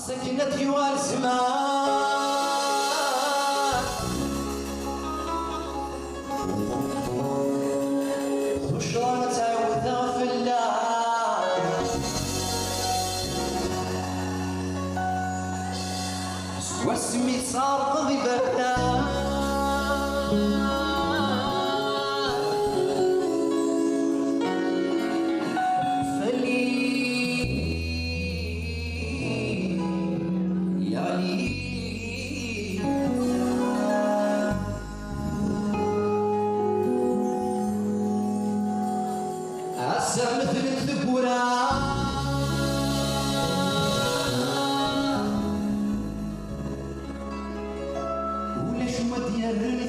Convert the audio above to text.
سكنتي والزمان وشلون تعوذها في الله واسمي صار قضي بردان مثل الذبورة وليش ما ديال